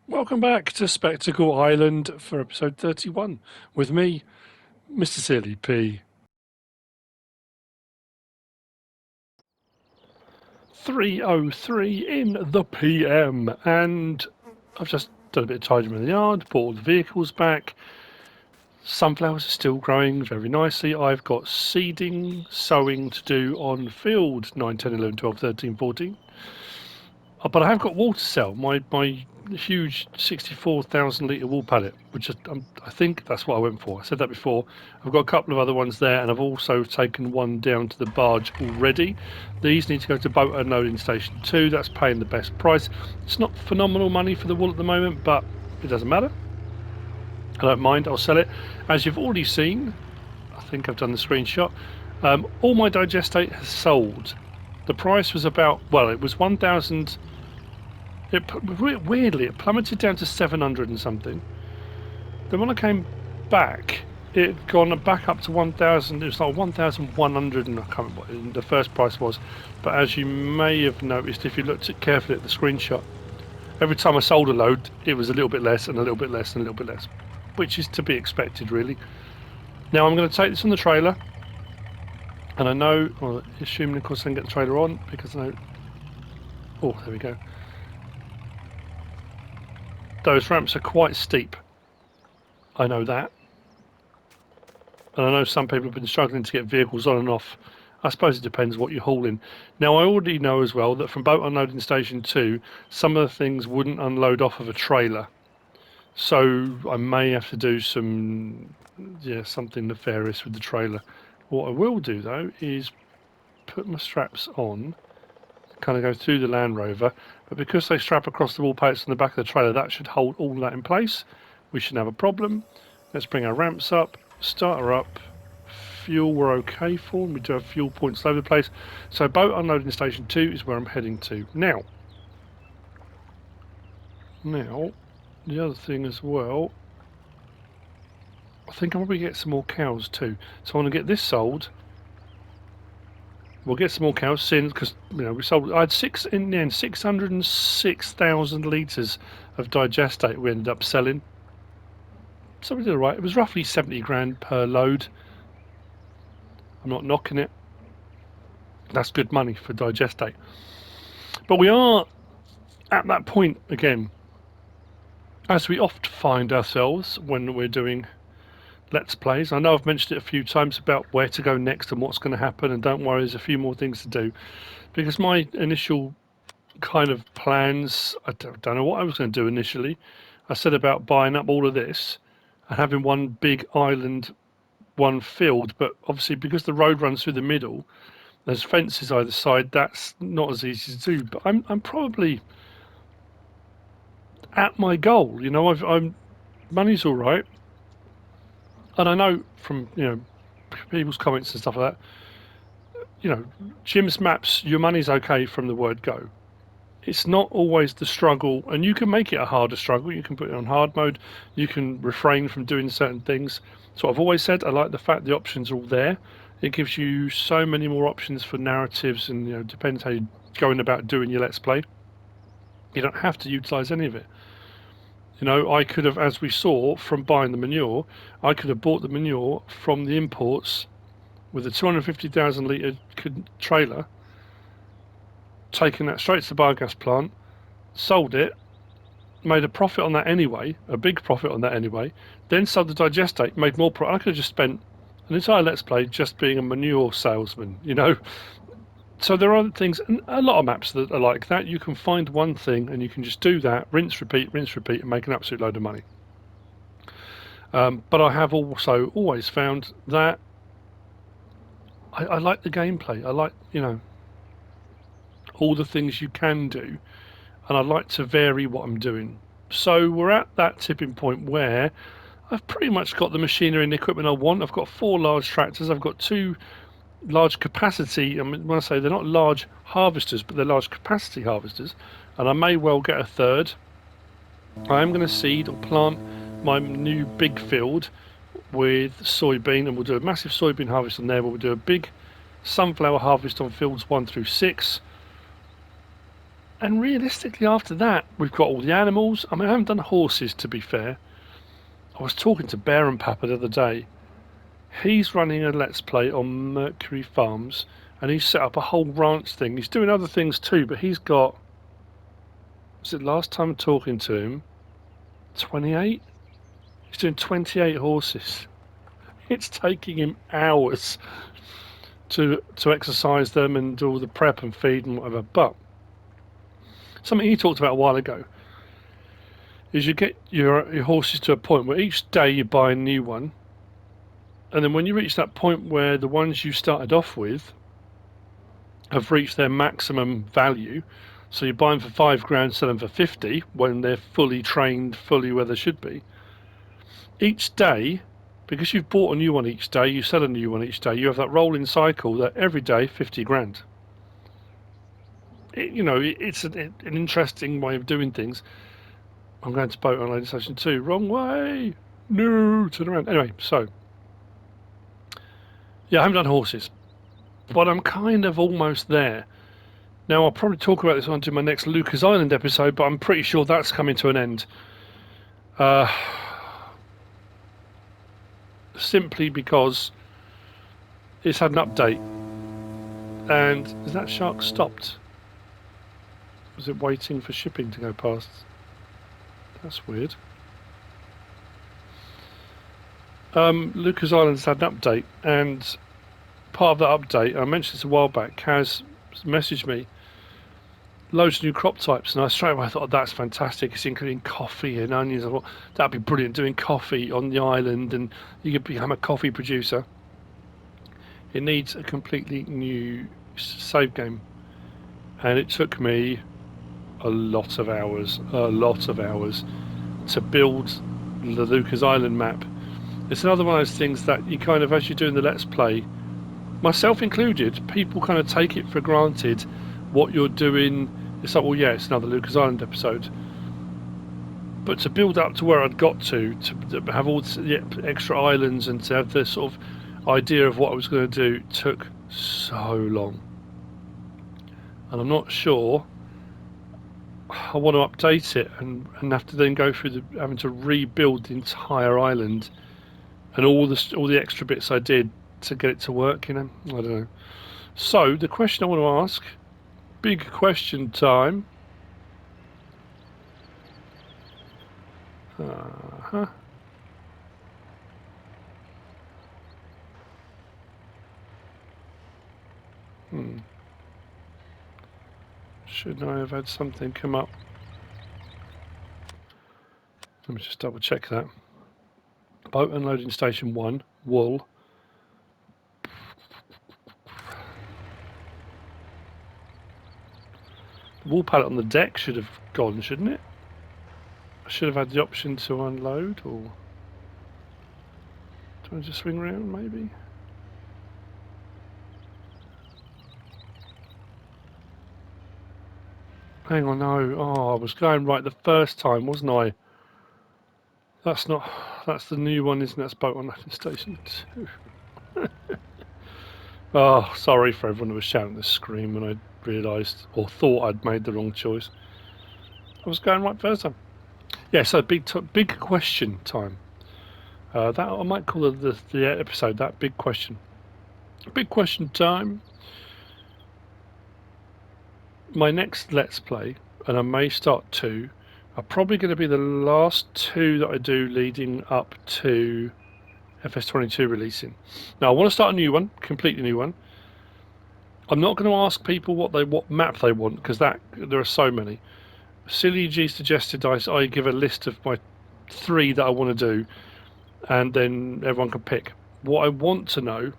Welcome back to Spectacle Island for episode 31 with me, Mr. Silly P. 3:03 in the PM, and I've just done a bit of tidying in the yard, brought all the vehicles back. Sunflowers are still growing very nicely. I've got seeding, sowing to do on field 9, 10, 11, 12, 13, 14. But I have got water cell, my huge 64,000 litre wool pallet, which is, I think that's what I went for. I said that before. I've got a couple of other ones there, and I've also taken one down to the barge already. These need to go to boat unloading station 2. That's paying the best price. It's not phenomenal money for the wool at the moment, but it doesn't matter. I don't mind. I'll sell it. As you've already seen, I think I've done the screenshot. All my digestate has sold. The price was about, well, it was 1,000. Weirdly, it plummeted down to 700 and something. Then when I came back, it had gone back up to 1,000. It was like 1,100, and I can't remember what the first price was. But as you may have noticed, if you looked carefully at the screenshot, every time I sold a load, it was a little bit less and a little bit less and a little bit less, which is to be expected, really. Now I'm going to take this on the trailer, and I know, well, assuming of course I can get the trailer on, because I know. Oh, there we go. Those ramps are quite steep. I know that. And I know some people have been struggling to get vehicles on and off. I suppose it depends what you're hauling. Now, I already know as well that from boat unloading station 2, some of the things wouldn't unload off of a trailer. So I may have to do something nefarious with the trailer. What I will do, though, is put my straps on, kind of go through the Land Rover, but because they strap across the wall pallets on the back of the trailer, that should hold all that in place. We shouldn't have a problem. Let's bring our ramps up, start her up. Fuel we're okay for, and we do have fuel points all over the place. So boat unloading station 2 is where I'm heading to. Now, the other thing as well, I think I'll probably get some more cows too. So I want to get this sold. We'll get some more cows soon, because we sold. I had in the end 606,000 litres of digestate we ended up selling. So we did all right. It was roughly 70 grand per load. I'm not knocking it. That's good money for digestate. But we are at that point again, as we oft find ourselves when we're doing Let's Plays. I know I've mentioned it a few times about where to go next and what's going to happen, and don't worry, there's a few more things to do. Because my initial kind of plans, I don't know what I was going to do initially. I said about buying up all of this and having one big island, one field, but obviously because the road runs through the middle, there's fences either side, that's not as easy to do. But I'm probably at my goal. I'm money's all right, and I know from people's comments and stuff like that. Jim's maps, your money's okay from the word go. It's not always the struggle, and you can make it a harder struggle. You can put it on hard mode. You can refrain from doing certain things. So I've always said I like the fact the options are all there. It gives you so many more options for narratives, and depends how you're going about doing your Let's Play. You don't have to utilise any of it. I could have, as we saw from buying the manure, I could have bought the manure from the imports with a 250,000 litre trailer, taken that straight to the biogas plant, sold it, made a profit on that anyway, a big profit on that anyway, then sold the digestate, made more profit. I could have just spent an entire Let's Play just being a manure salesman. So there are things, and a lot of maps that are like that. You can find one thing and you can just do that, rinse, repeat, and make an absolute load of money. But I have also always found that I like the gameplay. I like, all the things you can do, and I like to vary what I'm doing. So we're at that tipping point where I've pretty much got the machinery and the equipment I want. I've got 4 large tractors. I've got 2 large capacity. I mean, when I say they're not large harvesters, but they're large capacity harvesters, and I may well get a third. I am going to seed or plant my new big field with soybean, and we'll do a massive soybean harvest on there, but we'll do a big sunflower harvest on fields 1 through 6, And realistically, after that, we've got all the animals. I mean, I haven't done horses, to be fair. I was talking to Bear and Papa the other day. He's running a Let's Play on Mercury Farms, and he's set up a whole ranch thing. He's doing other things too, but he's got... Was it last time talking to him? 28? He's doing 28 horses. It's taking him hours to exercise them and do all the prep and feed and whatever. But something he talked about a while ago is you get your horses to a point where each day you buy a new one, and then when you reach that point where the ones you started off with have reached their maximum value, so you buy them for £5,000, sell them for 50 when they're fully trained, fully where they should be. Each day, because you've bought a new one each day, you sell a new one each day, you have that rolling cycle that every day 50 grand. It's an interesting way of doing things. I'm going to boat unloading station 2. Wrong way. No, turn around. Anyway, so yeah, I haven't done horses, but I'm kind of almost there. Now, I'll probably talk about this on to my next Lucas Island episode, but I'm pretty sure that's coming to an end. Simply because it's had an update. And is that shark stopped? Was it waiting for shipping to go past? That's weird. Lucas Island's had an update, and part of that update, I mentioned this a while back, Kaz messaged me loads of new crop types, and I straight away thought, that's fantastic. It's including coffee and onions. I thought that'd be brilliant, doing coffee on the island, and you could become a coffee producer. It needs a completely new save game, and it took me a lot of hours to build the Lucas Island map. It's another one of those things that you kind of, as you're doing the Let's Play, myself included, people kind of take it for granted what you're doing. It's like, well, yeah, it's another Lucas Island episode. But to build up to where I'd got to have all the extra islands and to have this sort of idea of what I was going to do took so long. And I'm not sure I want to update it and have to then go through having to rebuild the entire island and all the extra bits I did to get it to work, I don't know. So the question I want to ask, big question time. Shouldn't I have had something come up? Let me just double check that. Boat unloading station 1, wool. The wool pallet on the deck should have gone, shouldn't it? I should have had the option to unload, or do I just swing around maybe? Hang on, no. Oh, I was going right the first time, wasn't I? That's the new one, isn't it? That's boat unloading station 2. Oh, sorry for everyone who was shouting the scream when I realised or thought I'd made the wrong choice. I was going right first time. Yeah, so big question time. That I might call the episode that, big question. Big question time. My next Let's Play, and I may start 2, are probably going to be the last 2 that I do leading up to FS22 releasing. Now I want to start a new one, completely new one. I'm not going to ask people what map they want, because there are so many. Silly G suggested I give a list of my 3 that I want to do, and then everyone can pick. What I want to know,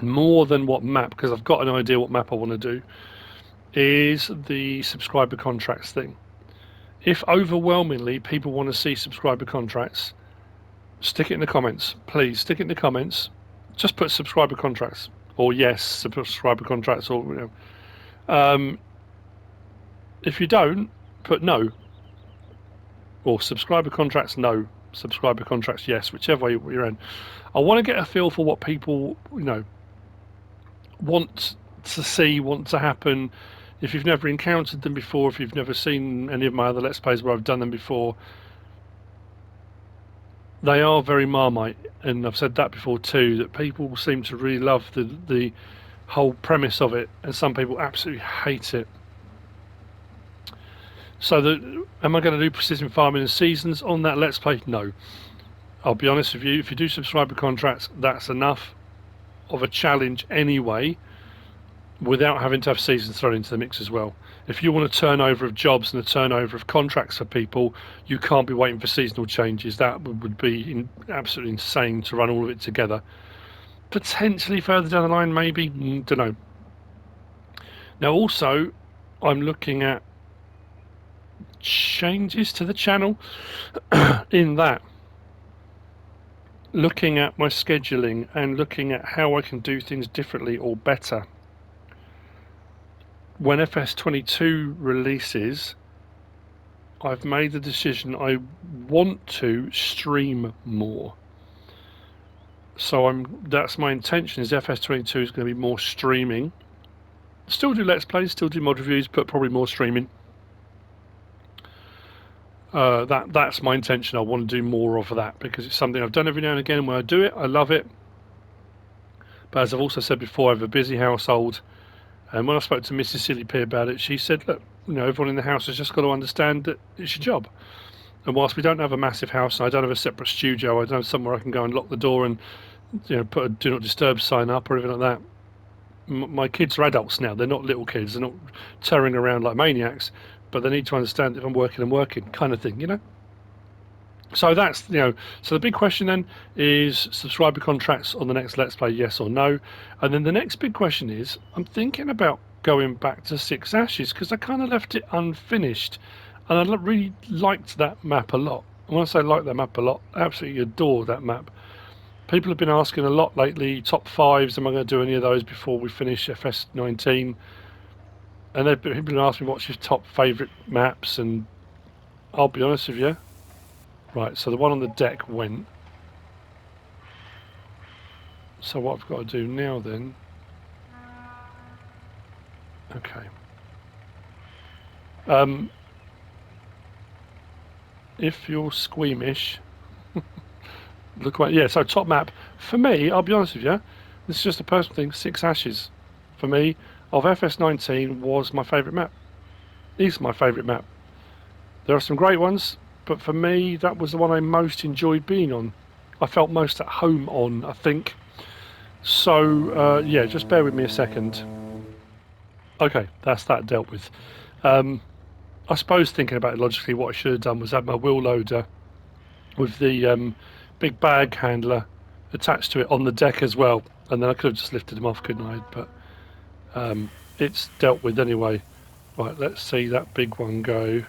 more than what map, because I've got an idea what map I want to do, is the subscriber contracts thing. If overwhelmingly people want to see subscriber contracts, stick it in the comments. Please stick it in the comments. Just put subscriber contracts, or yes, subscriber contracts, or if you don't, put no, or subscriber contracts no, subscriber contracts yes, whichever way you're in. I want to get a feel for what people want to see, want to happen. if you've never encountered them before, if you've never seen any of my other Let's Plays where I've done them before, they are very Marmite, and I've said that before too, that people seem to really love the whole premise of it, and some people absolutely hate it. So, am I going to do precision farming and seasons on that Let's Play? No. I'll be honest with you, if you do subscriber contracts, that's enough of a challenge anyway, without having to have seasons thrown into the mix as well. If you want a turnover of jobs and a turnover of contracts for people, you can't be waiting for seasonal changes. That would be absolutely insane to run all of it together. Potentially further down the line, maybe, don't know. Now also, I'm looking at changes to the channel in that, looking at my scheduling and looking at how I can do things differently or better. When FS22 releases, I've made the decision I want to stream more. So that's my intention, is FS22 is going to be more streaming. Still do Let's Plays, still do mod reviews, but probably more streaming. That's my intention. I want to do more of that because it's something I've done every now and again. When I do it, I love it. But as I've also said before, I have a busy household. And when I spoke to Mrs. Silly P about it, she said, look, everyone in the house has just got to understand that it's your job. And whilst we don't have a massive house, and I don't have a separate studio, I don't have somewhere I can go and lock the door and put a do not disturb sign up or anything like that. My kids are adults now. They're not little kids. They're not tearing around like maniacs. But they need to understand if I'm working kind of thing, So that's, so the big question then is subscriber contracts on the next Let's Play, yes or no? And then the next big question is, I'm thinking about going back to Six Ashes because I kind of left it unfinished. And I really liked that map a lot. And when I say like that map a lot, I absolutely adore that map. People have been asking a lot lately, top fives, am I going to do any of those before we finish FS19? And people have been asking me what's your top favourite maps, and I'll be honest with you. Right, so the one on the deck went. So what I've got to do now then... Okay. If you're squeamish... look what... Yeah, so top map. For me, I'll be honest with you, this is just a personal thing, Six Ashes. For me, of FS19 was my favourite map. Is my favourite map. There are some great ones, but for me, that was the one I most enjoyed being on. I felt most at home on, I think. So, yeah, just bear with me a second. Okay, that's that dealt with. I suppose thinking about it logically, what I should have done was have my wheel loader with the big bag handler attached to it on the deck as well. And then I could have just lifted them off, couldn't I? But it's dealt with anyway. Right, let's see that big one go.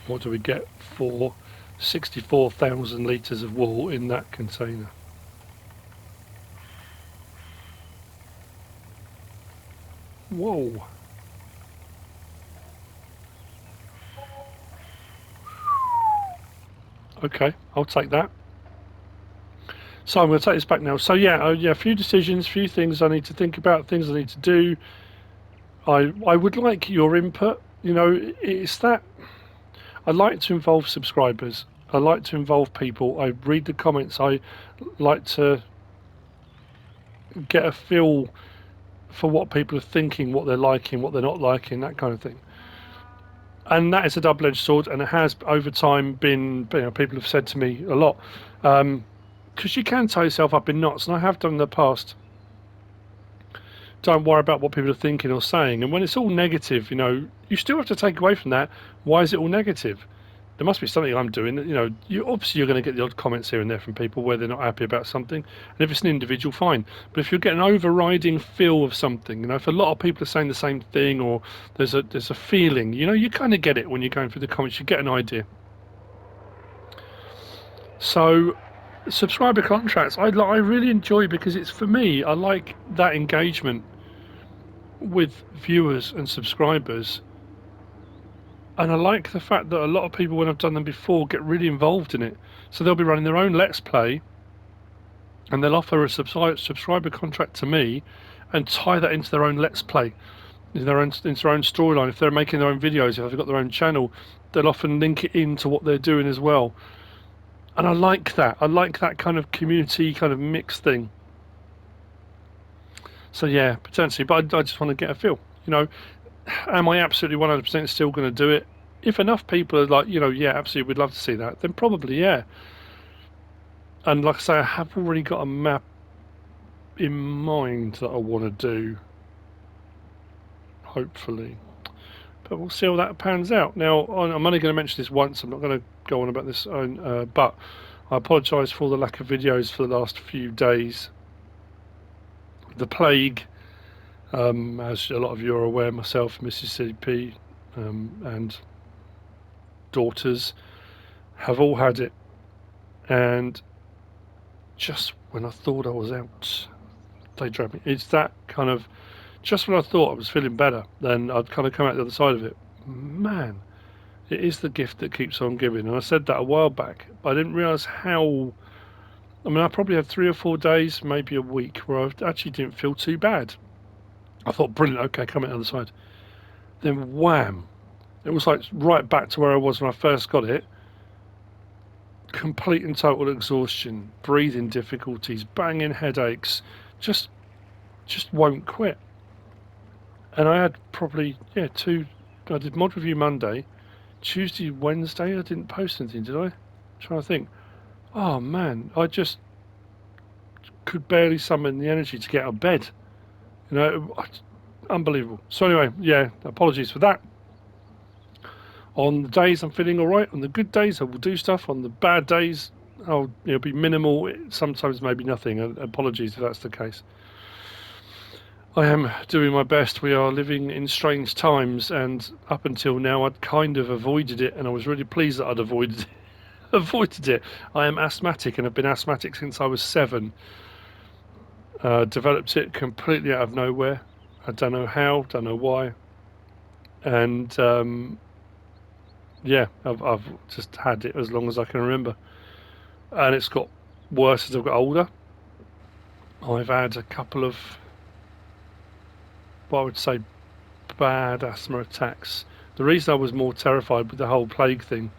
What do we get for 64,000 litres of wool in that container? Whoa. Okay, I'll take that. So I'm going to take this back now. So yeah, a few decisions, few things I need to think about, things I need to do. I would like your input. It's that I like to involve subscribers. I like to involve people. I read the comments. I like to get a feel for what people are thinking, what they're liking, what they're not liking, that kind of thing. And that is a double-edged sword, and it has over time been. People have said to me a lot. Because you can tie yourself up in knots, and I have done in the past. Don't worry about what people are thinking or saying. And when it's all negative, you still have to take away from that, why is it all negative? There must be something I'm doing. Obviously you're going to get the odd comments here and there from people where they're not happy about something. And if it's an individual, fine. But if you get an overriding feel of something, if a lot of people are saying the same thing, or there's a feeling, you kind of get it when you're going through the comments. You get an idea. So... subscriber contracts I really enjoy because it's, for me, I like that engagement with viewers and subscribers, and I like the fact that a lot of people, when I've done them before, get really involved in it. So they'll be running their own Let's Play and they'll offer a subscriber contract to me, and tie that into their own Let's Play, into their own storyline. If they're making their own videos, if they've got their own channel, they'll often link it into what they're doing as well. And I like that. I like that kind of community kind of mix thing. So yeah, potentially, but I just want to get a feel. Am I absolutely 100% still going to do it? If enough people are like, yeah, absolutely, we'd love to see that, then probably, yeah. And like I say, I have already got a map in mind that I want to do, hopefully. But we'll see how that pans out. Now, I'm only going to mention this once. I'm not going to go on about this, but I apologise for the lack of videos for the last few days. The plague, as a lot of you are aware, myself, Mississippi, and daughters have all had it. And just when I thought I was out, they dragged me. It's that kind of, just when I thought I was feeling better, then I'd kind of come out the other side of it. Man, it is the gift that keeps on giving. And I said that a while back, but I didn't realise how. I mean, I probably had 3 or 4 days, maybe a week, where I actually didn't feel too bad. I thought, brilliant, okay, come out the other side. Then wham, it was like right back to where I was when I first got it. Complete and total exhaustion, breathing difficulties, banging headaches, just won't quit. And I had probably, I did mod review Monday. Tuesday, Wednesday, I didn't post anything, did I? I'm trying to think. Oh man, I just could barely summon the energy to get out of bed. Unbelievable. So anyway, yeah, apologies for that. On the days I'm feeling all right, on the good days I will do stuff. On the bad days, I'll be minimal. Sometimes maybe nothing. Apologies if that's the case. I am doing my best. We are living in strange times, and up until now I'd kind of avoided it, and I was really pleased that I'd avoided it. I am asthmatic, and have been asthmatic since I was 7. Developed it completely out of nowhere. I don't know how, don't know why. And I've just had it as long as I can remember. And it's got worse as I've got older. I've had a couple of, what I would say, bad asthma attacks. The reason I was more terrified with the whole plague thing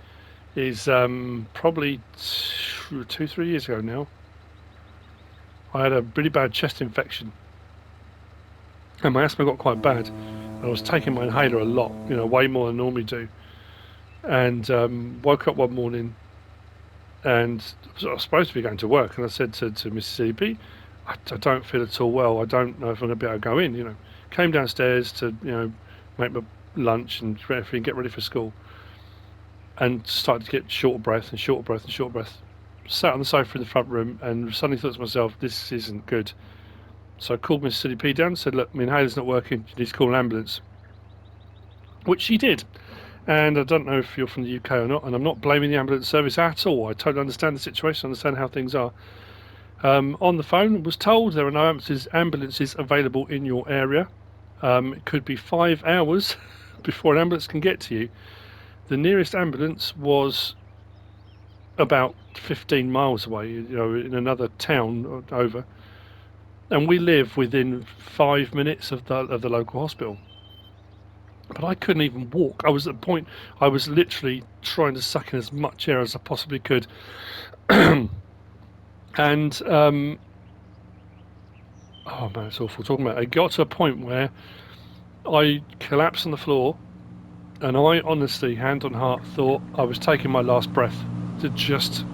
is probably 2-3 years ago now. I had a really bad chest infection, and my asthma got quite bad. I was taking my inhaler a lot, way more than I normally do. And woke up one morning, and I was supposed to be going to work, and I said to Mississippi, I don't feel at all well. I don't know if I'm going to be able to go in. Came downstairs to make my lunch and everything, get ready for school, and started to get short of breath. Sat on the sofa in the front room and suddenly thought to myself, this isn't good. So I called Mr. CDP down and said, look, my inhaler's not working, you need to call an ambulance. Which she did. And I don't know if you're from the UK or not, and I'm not blaming the ambulance service at all. I totally understand the situation, understand how things are. On the phone, was told there are no ambulances available in your area. It could be 5 hours before an ambulance can get to you. The nearest ambulance was about 15 miles away, in another town over, and we live within 5 minutes of the local hospital. But I couldn't even walk. I was at the point I was literally trying to suck in as much air as I possibly could, and oh man, it's awful talking about it. It got to a point where I collapsed on the floor, and I honestly, hand on heart, thought I was taking my last breath. Just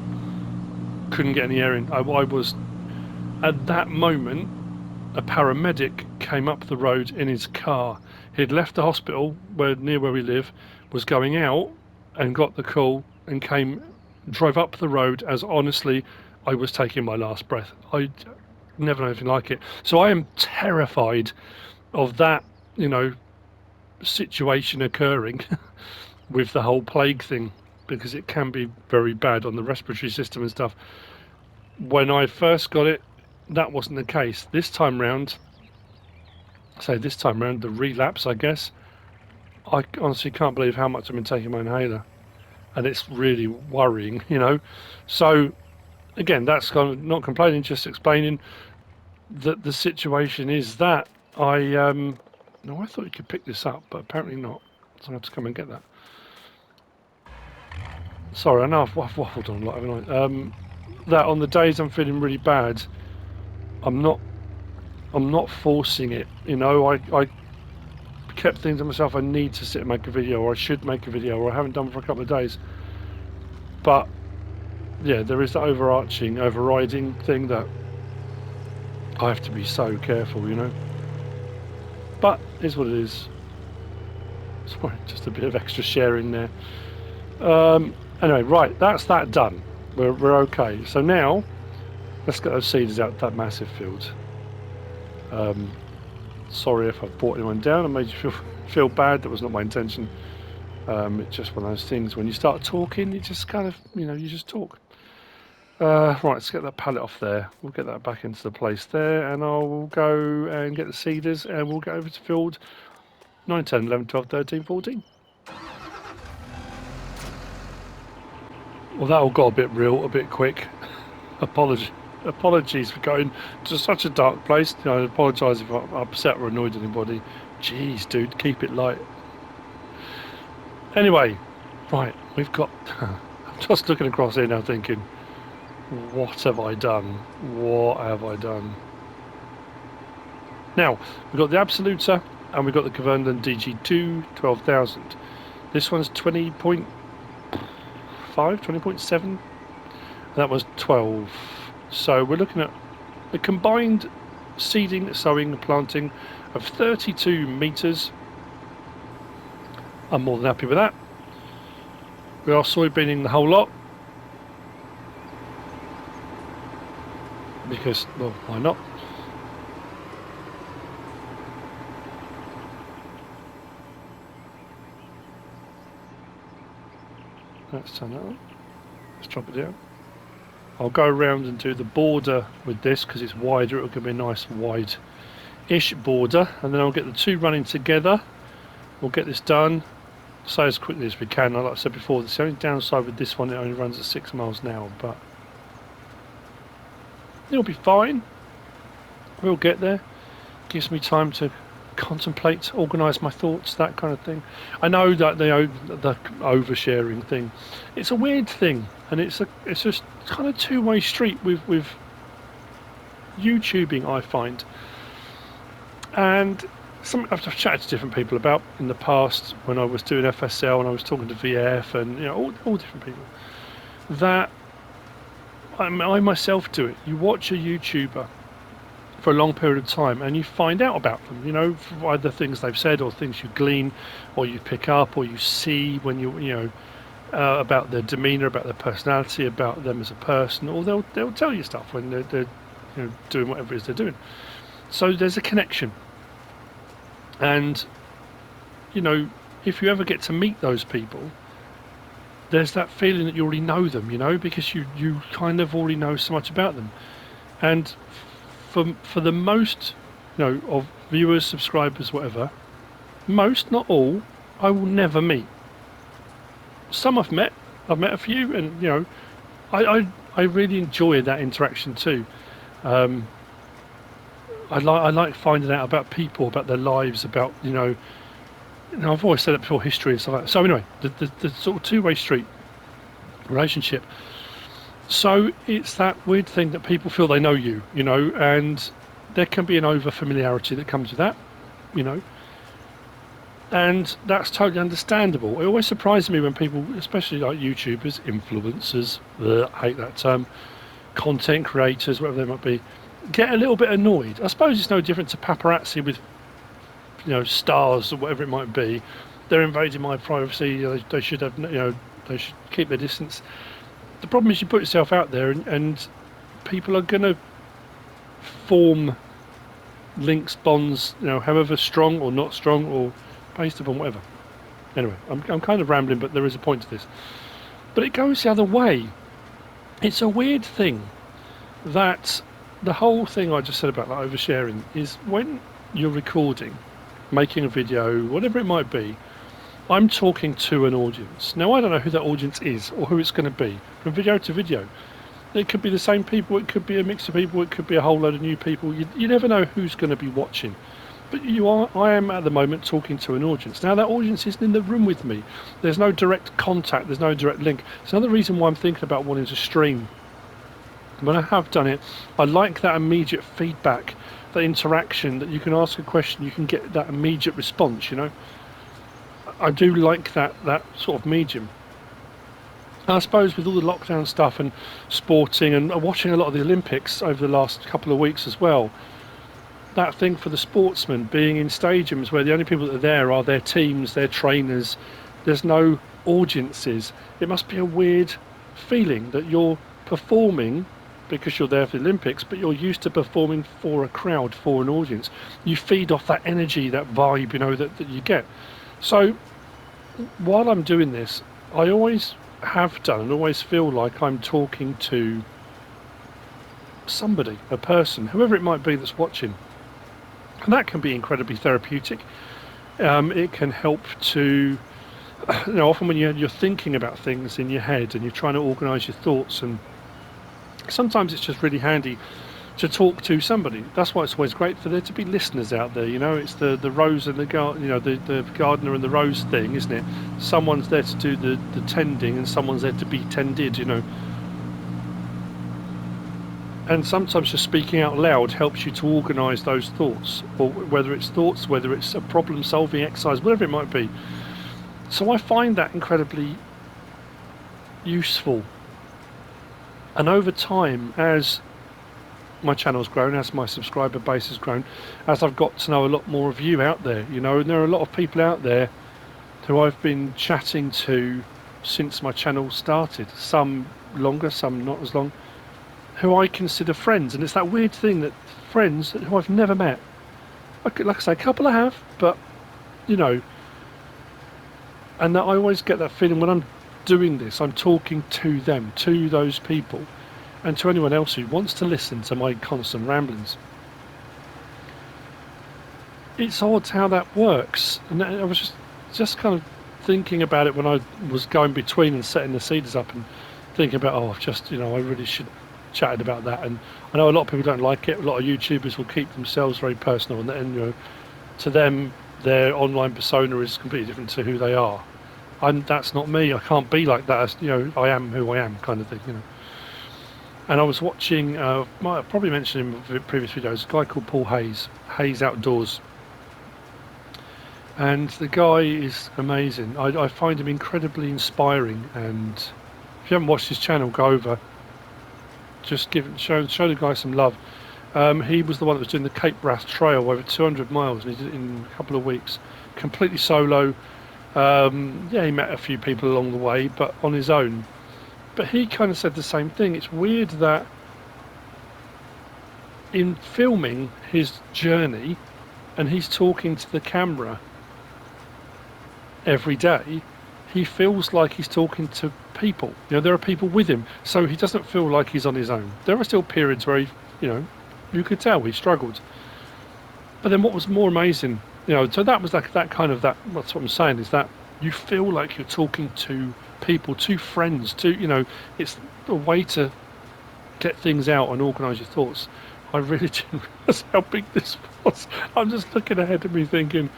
couldn't get any air in. I was, at that moment, a paramedic came up the road in his car. He'd left the hospital near where we live, was going out, and got the call and drove up the road as honestly I was taking my last breath. I never know anything like it. So I am terrified of that, situation occurring with the whole plague thing, because it can be very bad on the respiratory system and stuff. When I first got it, that wasn't the case. This time round, the relapse, I guess, I honestly can't believe how much I've been taking my inhaler, and it's really worrying, So again, that's kind of not complaining, just explaining. the situation is that I no, I thought you could pick this up, but apparently not. So I have to come and get that. Sorry, I know I've waffled on a lot, haven't I? That on the days I'm feeling really bad, I'm not forcing it. You know, I kept thinking to myself, I need to sit and make a video, or I should make a video, or I haven't done for a couple of days. But yeah, there is that overriding thing that I have to be so careful, you know. But it's what it is. Sorry, just a bit of extra sharing there. Anyway, right, that's that done. We're okay. So now, let's get those seeders out that massive field. Sorry if I've brought anyone down and made you feel bad. That was not my intention. It's just one of those things. When you start talking, you just kind of, you know, you just talk. Right, let's get that pallet off there. We'll get that back into the place there, and I'll go and get the seeders, and we'll go over to field 9, 10, 11, 12, 13, 14. Well, that all got a bit real, a bit quick. Apologies for going to such a dark place. You know, I apologise if I upset or annoyed anybody. Jeez, dude, keep it light. Anyway, right, we've got... I'm just looking across here now thinking, what have I done? What have I done? Now, we've got the Absoluta and we've got the Kverneland DG2 12,000. This one's 20.5, 20.7. That was 12. So we're looking at a combined seeding, sowing, planting of 32 metres. I'm more than happy with that. We are soybeaning the whole lot. Because, well, why not? Let's turn that on. Let's drop it down. I'll go around and do the border with this because it's wider. It'll give me a nice wide-ish border, and then I'll get the two running together. We'll get this done, say as quickly as we can. Like I said before, the only downside with this one, it only runs at 6 miles an hour, but it'll be fine. We'll get there. Gives me time to contemplate, organise my thoughts, that kind of thing. I know that the oversharing thing, it's a weird thing, and it's just kind of two-way street with YouTubing, I find. And something I've chatted to different people about in the past when I was doing FSL and I was talking to VF and, you know, all different people, that I myself do it. You watch a YouTuber for a long period of time and you find out about them, you know, either things they've said or things you glean or you pick up or you see when you know about their demeanour, about their personality, about them as a person, or they'll tell you stuff when they're you know, doing whatever it is they're doing. So there's a connection, and you know, if you ever get to meet those people, there's that feeling that you already know them, you know, because you kind of already know so much about them. And for the most, you know, of viewers, subscribers, whatever, most, not all, I will never meet. Some I've met a few, and you know, I really enjoy that interaction too. I like finding out about people, about their lives, about, you know, I've always said that before, history and stuff like that. So anyway, the sort of two-way street relationship. So it's that weird thing that people feel they know you, you know, and there can be an over familiarity that comes with that, you know, and that's totally understandable. It always surprises me when people, especially like YouTubers, influencers, I hate that term, content creators, whatever they might be, get a little bit annoyed. I suppose it's no different to paparazzi with, you know, stars or whatever it might be. They're invading my privacy. They should have, you know, they should keep their distance. The problem is you put yourself out there and people are going to form links, bonds, you know, however strong or not strong or based upon whatever. Anyway, I'm kind of rambling, but there is a point to this. But it goes the other way. It's a weird thing that the whole thing I just said about that oversharing is when you're recording, making a video, whatever it might be, I'm talking to an audience. Now, I don't know who that audience is or who it's going to be from video to video. It could be the same people, it could be a mix of people, it could be a whole load of new people. You never know who's going to be watching. But I am at the moment talking to an audience. Now that audience isn't in the room with me. There's no direct contact, there's no direct link. It's another reason why I'm thinking about wanting to stream. When I have done it, I like that immediate feedback, that interaction, that you can ask a question, you can get that immediate response, you know. I do like that sort of medium. And I suppose with all the lockdown stuff and sporting and watching a lot of the Olympics over the last couple of weeks as well, that thing for the sportsmen being in stadiums where the only people that are their teams, their trainers, there's no audiences. It must be a weird feeling that you're performing because you're there for the Olympics, but you're used to performing for a crowd, for an audience. You feed off that energy, that vibe, you know, that you get. So while I'm doing this, I always have done and always feel like I'm talking to somebody, a person, whoever it might be that's watching. And that can be incredibly therapeutic. It can help to, you know, often when you're thinking about things in your head and you're trying to organise your thoughts, and sometimes it's just really handy to talk to somebody. That's why it's always great for there to be listeners out there. You know, it's the rose and the the gardener and the rose thing, isn't it? Someone's there to do the tending and someone's there to be tended, you know. And sometimes just speaking out loud helps you to organise those thoughts, or whether it's thoughts, whether it's a problem solving exercise, whatever it might be. So I find that incredibly useful. And over time, as my channel's grown, as my subscriber base has grown, as I've got to know a lot more of you out there, you know, and there are a lot of people out there who I've been chatting to since my channel started, some longer, some not as long, who I consider friends. And it's that weird thing that friends who I've never met, like I say, a couple I have, but you know, and that I always get that feeling when I'm doing this, I'm talking to them, to those people, and to anyone else who wants to listen to my constant ramblings. It's odd how that works, and I was just kind of thinking about it when I was going between and setting the seeders up, and thinking about, oh, I really should chatted about that. And I know a lot of people don't like it. A lot of YouTubers will keep themselves very personal, and you know, to them their online persona is completely different to who they are. That's not me. I can't be like that. You know, I am who I am, kind of thing. You know. And I was watching. I probably mentioned him in previous videos. A guy called Paul Hayes, Hayes Outdoors, and the guy is amazing. I find him incredibly inspiring. And if you haven't watched his channel, go over. Just show the guy some love. He was the one that was doing the Cape Wrath Trail over 200 miles, and he did it in a couple of weeks, completely solo. Yeah, he met a few people along the way, but on his own. But he kind of said the same thing. It's weird that in filming his journey, and he's talking to the camera every day, he feels like he's talking to people. You know, there are people with him, so he doesn't feel like he's on his own. There are still periods where you could tell he struggled. But then what was more amazing, so that was like that's what I'm saying, is that you feel like you're talking to people, to friends, it's a way to get things out and organise your thoughts. I really didn't realise how big this was. I'm just looking ahead at me thinking,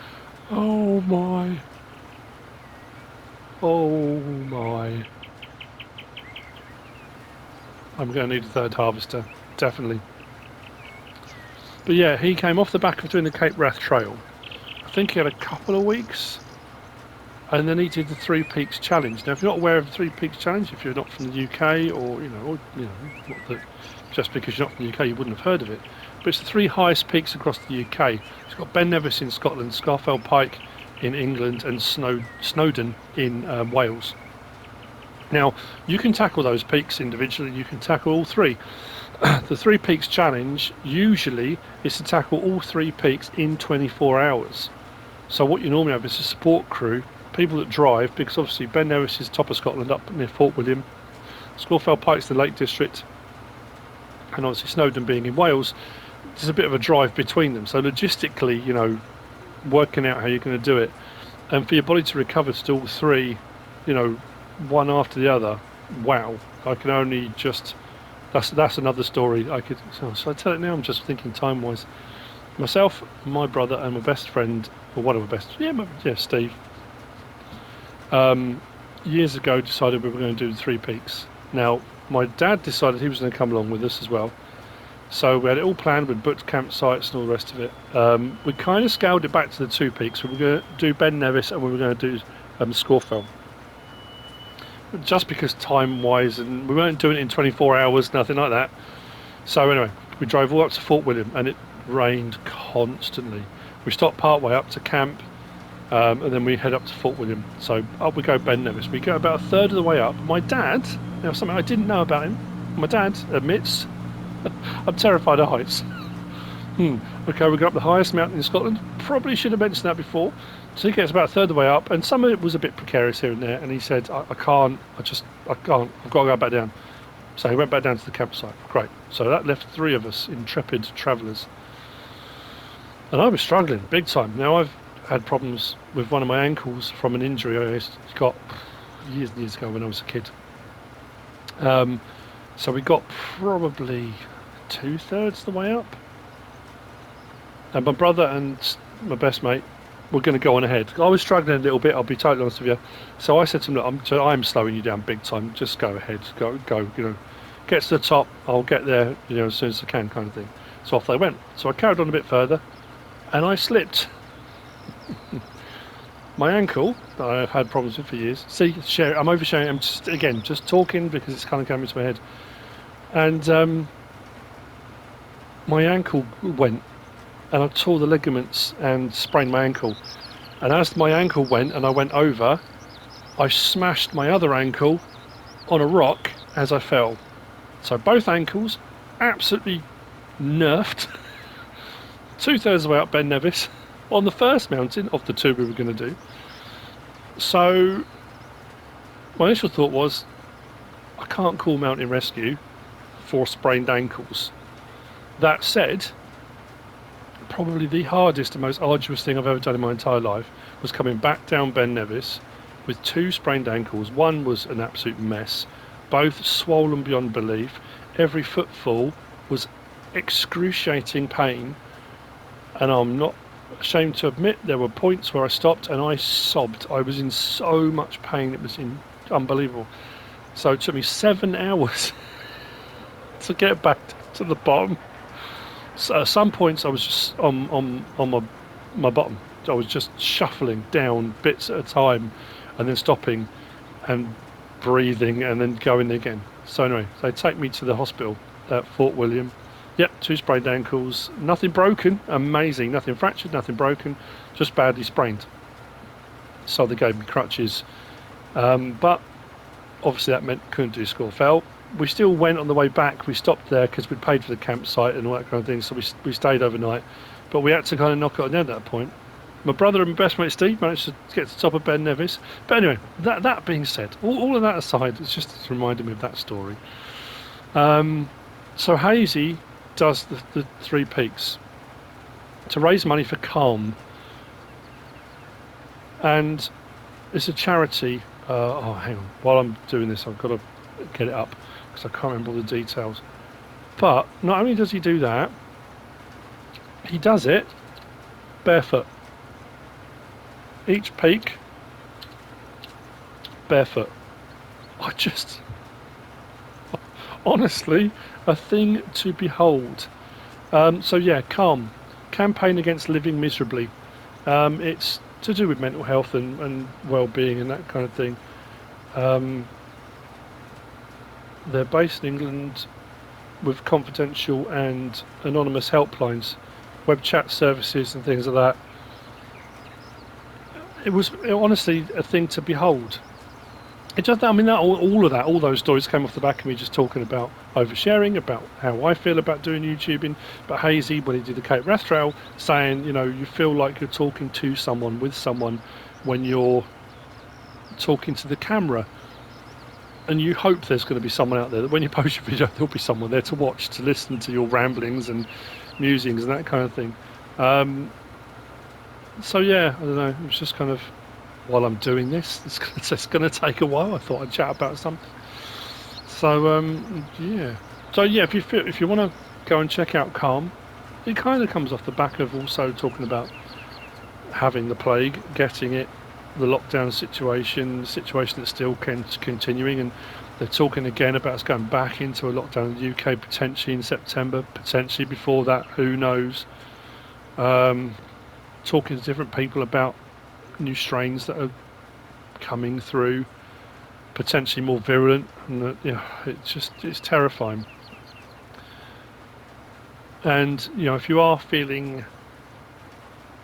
oh my. I'm going to need a third harvester, definitely. But yeah, he came off the back of doing the Cape Wrath Trail. I think he had a couple of weeks, and then he did the Three Peaks Challenge. Now, if you're not aware of the Three Peaks Challenge, if you're not from the UK, or just because you're not from the UK, you wouldn't have heard of it. But it's the three highest peaks across the UK. It's got Ben Nevis in Scotland, Scafell Pike in England, and Snowdon in Wales. Now, you can tackle those peaks individually. You can tackle all three. The Three Peaks Challenge usually is to tackle all three peaks in 24 hours. So what you normally have is a support crew, people that drive, because obviously Ben Nevis is top of Scotland, up near Fort William. Scafell Pike's the Lake District, and obviously Snowdon being in Wales, there's a bit of a drive between them. So logistically, working out how you're going to do it, and for your body to recover to do all three, one after the other, wow. I can only just That's another story I could. So I tell it now. I'm just thinking time wise. Myself, my brother, and my best friend, or one of my best, yeah, Steve. Years ago, decided we were going to do the Three Peaks. Now, my dad decided he was going to come along with us as well. So we had it all planned. We'd booked campsites and all the rest of it. We kind of scaled it back to the Two Peaks. We were going to do Ben Nevis and we were going to do Scawfell. Just because time-wise, and we weren't doing it in 24 hours, nothing like that. So anyway, we drove all up to Fort William, and it rained constantly. We stopped part way up to camp, and then we head up to Fort William. So up we go Ben Nevis. We go about a third of the way up. My dad, now something I didn't know about him, my dad admits, I'm terrified of heights. Okay, we got up the highest mountain in Scotland. Probably should have mentioned that before. So he gets about a third of the way up, and some of it was a bit precarious here and there. And he said, I can't. I've got to go back down." So he went back down to the campsite. Great. So that left three of us, intrepid travellers. And I was struggling big time. Now I've had problems with one of my ankles from an injury I got years and years ago when I was a kid. So we got probably 2/3 the way up. And my brother and my best mate were going to go on ahead. I was struggling a little bit, I'll be totally honest with you. So I said to him, "Look, I'm slowing you down big time. Just go ahead. Go. Get to the top. I'll get there, as soon as I can," kind of thing. So off they went. So I carried on a bit further, and I slipped. My ankle, that I've had problems with for years. See, I'm oversharing. I'm just talking because it's kind of coming to my head. And my ankle went. And I tore the ligaments and sprained my ankle. And as my ankle went and I went over, I smashed my other ankle on a rock as I fell. So both ankles absolutely nerfed. 2/3 of the way up Ben Nevis on the first mountain of the two we were going to do. So my initial thought was, I can't call mountain rescue for sprained ankles. That said, probably the hardest and most arduous thing I've ever done in my entire life was coming back down Ben Nevis with two sprained ankles. One was an absolute mess, both swollen beyond belief. Every footfall was excruciating pain, and I'm not ashamed to admit there were points where I stopped and I sobbed. I was in so much pain, it was unbelievable. So it took me 7 hours to get back to the bottom. So at some points I was just on my bottom. I was just shuffling down bits at a time and then stopping and breathing and then going again. So anyway, they take me to the hospital at Fort William. Yep, 2 sprained ankles, nothing broken, amazing, nothing fractured, nothing broken, just badly sprained. So they gave me crutches, but obviously that meant couldn't do Scawfell. We still went on the way back. We stopped there because we'd paid for the campsite and all that kind of thing, so we stayed overnight. But we had to kind of knock it on the end at that point. My brother and my best mate Steve managed to get to the top of Ben Nevis. But anyway, that being said, all of that aside, it's just reminded me of that story. So Hazy does the Three Peaks to raise money for Calm, and it's a charity. Hang on, while I'm doing this I've got to get it up because I can't remember all the details. But not only does he do that, he does it barefoot. Each peak barefoot. Honestly, a thing to behold. So yeah, Calm, campaign against living miserably. It's to do with mental health and well-being and that kind of thing. They're based in England with confidential and anonymous helplines, web chat services and things like that. It was honestly a thing to behold. It just, all those stories came off the back of me just talking about oversharing, about how I feel about doing YouTubing. But Hazy, when he did the Cape Wrath Trail, saying, you feel like you're talking to someone, with someone, when you're talking to the camera. And you hope there's going to be someone out there that when you post your video, there'll be someone there to watch, to listen to your ramblings and musings and that kind of thing. So yeah, I don't know, it was just kind of, while I'm doing this, it's going to take a while. I thought I'd chat about something. So yeah, So yeah, if you want to go and check out Calm, it kind of comes off the back of also talking about having the plague, getting it, the lockdown situation, the situation that's still continuing, and they're talking again about us going back into a lockdown in the UK potentially in September, potentially before that, who knows. Talking to different people about new strains that are coming through, potentially more virulent, and it's terrifying. And if you are feeling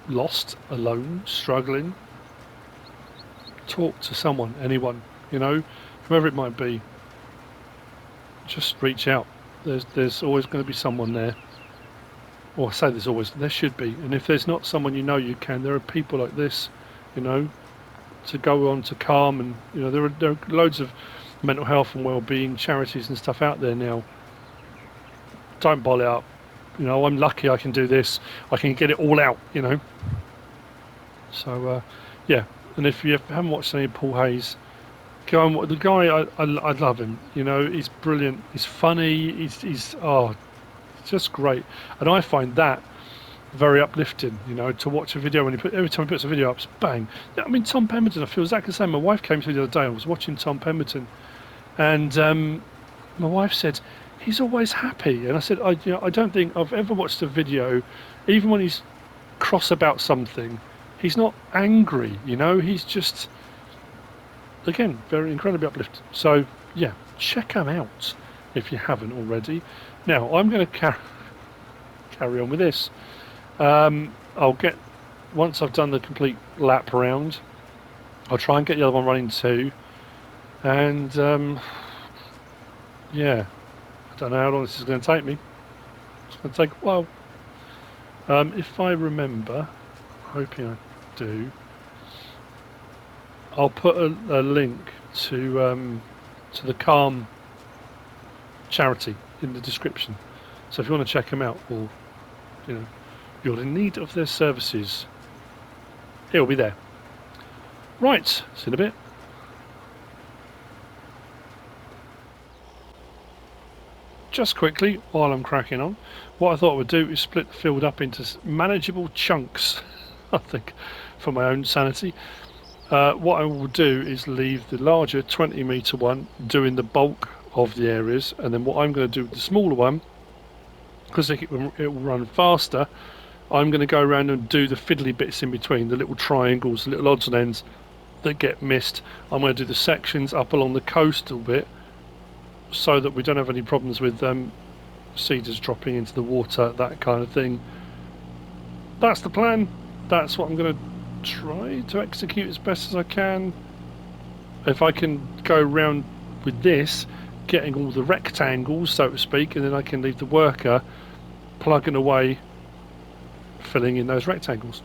lost, alone, struggling, talk to someone, anyone, whoever it might be. Just reach out. There's always going to be someone there. Or I say there should be. And if there's not someone there are people like this, to go on to Calm, and there are loads of mental health and well-being charities and stuff out there now. Don't bottle it up. I'm lucky I can do this. I can get it all out, So, yeah. And if you haven't watched any of Paul Hayes, go and the guy. I love him. He's brilliant. He's funny. He's just great. And I find that very uplifting. To watch a video every time he puts a video up, it's bang. I mean, Tom Pemberton. I feel exactly the same. My wife came through the other day. I was watching Tom Pemberton, and my wife said he's always happy. And I said I don't think I've ever watched a video, even when he's cross about something. He's not angry, he's just, again, very incredibly uplifted. So, yeah, check him out if you haven't already. Now, I'm going to carry on with this. Once I've done the complete lap round, I'll try and get the other one running too. And, yeah, I don't know how long this is going to take me. It's going to take a while. If I remember, hoping I do, I'll put a link to the Calm charity in the description. So if you want to check them out, or you're in need of their services, it'll be there. Right, see you in a bit. Just quickly, while I'm cracking on, what I thought I would do is split the field up into manageable chunks. I think, for my own sanity. What I will do is leave the larger 20-metre one doing the bulk of the areas, and then what I'm going to do with the smaller one, because it will run faster, I'm going to go around and do the fiddly bits in between, the little triangles, the little odds and ends that get missed. I'm going to do the sections up along the coastal bit, so that we don't have any problems with cedars dropping into the water, that kind of thing. That's the plan. That's what I'm going to try to execute as best as I can. If I can go around with this, getting all the rectangles, so to speak, and then I can leave the worker plugging away, filling in those rectangles.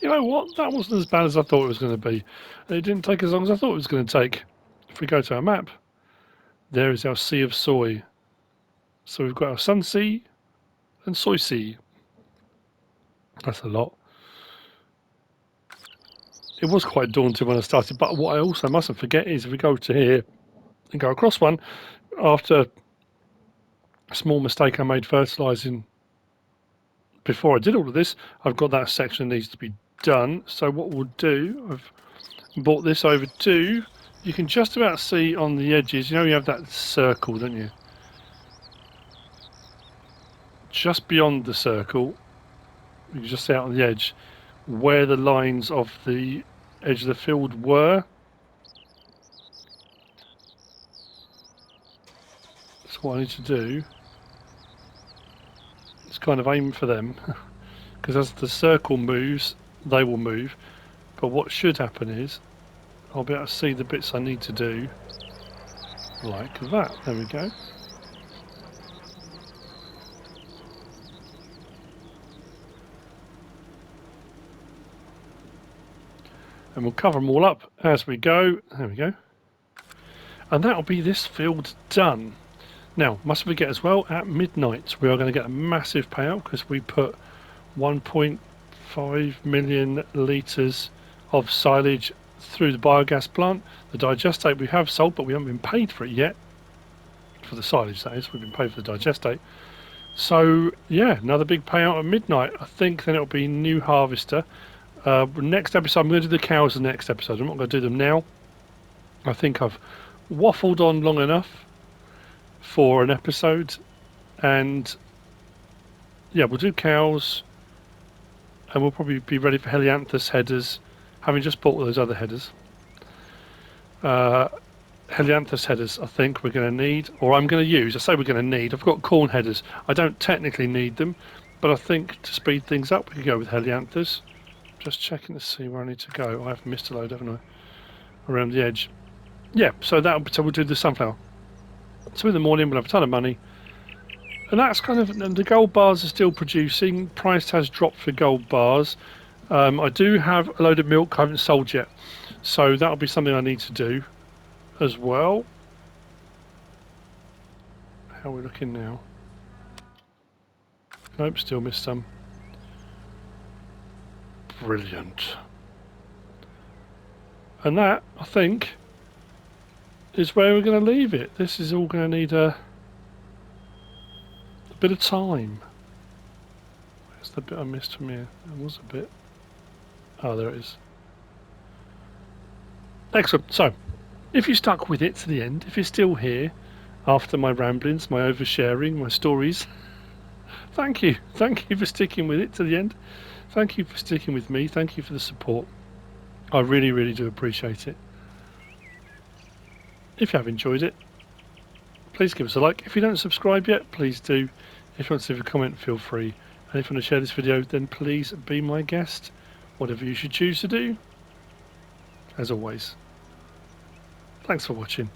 You know what? That wasn't as bad as I thought it was going to be. It didn't take as long as I thought it was going to take. If we go to our map, there is our Sea of Soy. So we've got our Sun Sea and Soy Sea. That's a lot. It was quite daunting when I started, but what I also mustn't forget is if we go to here and go across one, after a small mistake I made fertilising before I did all of this, I've got that section that needs to be done. So what we'll do, I've brought this over to, you can just about see on the edges, you know you have that circle, don't you? Just beyond the circle, you can just see out on the edge where the lines of the edge of the field were. So what I need to do is kind of aim for them, because as the circle moves, they will move. But what should happen is I'll be able to see the bits I need to do like that. There we go. And we'll cover them all up as we go. There we go. And that'll be this field done. Now, mustn't forget as well, at midnight we are going to get a massive payout because we put 1.5 million litres of silage through the biogas plant. The digestate we have sold, but we haven't been paid for it yet. For the silage, that is. We've been paid for the digestate. So, yeah, another big payout at midnight. I think then it'll be new harvester. Next episode, I'm going to do the cows the next episode. I'm not going to do them now. I think I've waffled on long enough for an episode. And, yeah, we'll do cows. And we'll probably be ready for Helianthus headers, having just bought all those other headers. Helianthus headers, I think we're going to need, or I'm going to use. I say we're going to need. I've got corn headers. I don't technically need them, but I think to speed things up, we could go with Helianthus. Just checking to see where I need to go. I have missed a load, haven't I? Around the edge. Yeah, so we'll do the sunflower. So in the morning, we'll have a ton of money. And that's kind of, and the gold bars are still producing. Price has dropped for gold bars. I do have a load of milk I haven't sold yet. So that'll be something I need to do as well. How are we looking now? Nope, still missed some. Brilliant. And that, I think, is where we're going to leave it. This is all going to need a bit of time. Where's the bit I missed from here? There was a bit. Oh, there it is. Excellent. So, if you stuck with it to the end, if you're still here after my ramblings, my oversharing, my stories, thank you. Thank you for sticking with it to the end. Thank you for sticking with me. Thank you for the support. I really, really do appreciate it. If you have enjoyed it, please give us a like. If you don't subscribe yet, please do. If you want to leave a comment, feel free. And if you want to share this video, then please be my guest. Whatever you should choose to do. As always, thanks for watching.